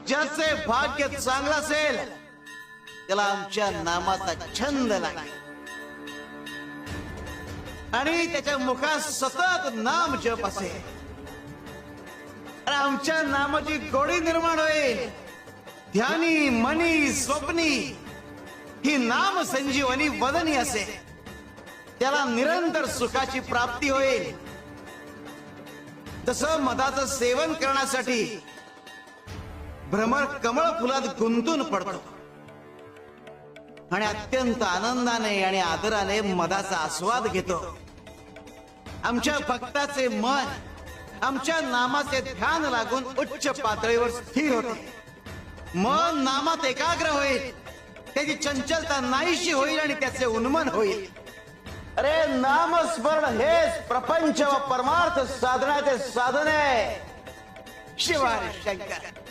ज्याचे भाग्य चांगलं असेल त्याला आमच्या नामाचा छंद लागेल आणि त्याच्या मुखात सतत नाम जप असेल. आमच्या नामाची गोडी निर्माण होईल. ध्यानी मनी स्वप्नी ही नाम संजीवनी वदनी असेल. त्याला निरंतर सुखाची प्राप्ती होईल. तसं मधाचं सेवन करण्यासाठी भ्रमर कमळ फुलात गुंतून पडतो आणि अत्यंत आनंदाने आणि आदराने मधाचा आस्वाद घेतो. आमच्या भक्ताचे मन आमच्या नामाचे ध्यान लागून उच्च पातळीवर स्थिर होते. मन नामात एकाग्र होईल. त्याची चंचलता नाहीशी होईल आणि त्याचे उन्मन होईल. अरे नामस्मरण हेच प्रपंच व परमार्थ साधण्याचे साधन आहे. शिवाय शंकर.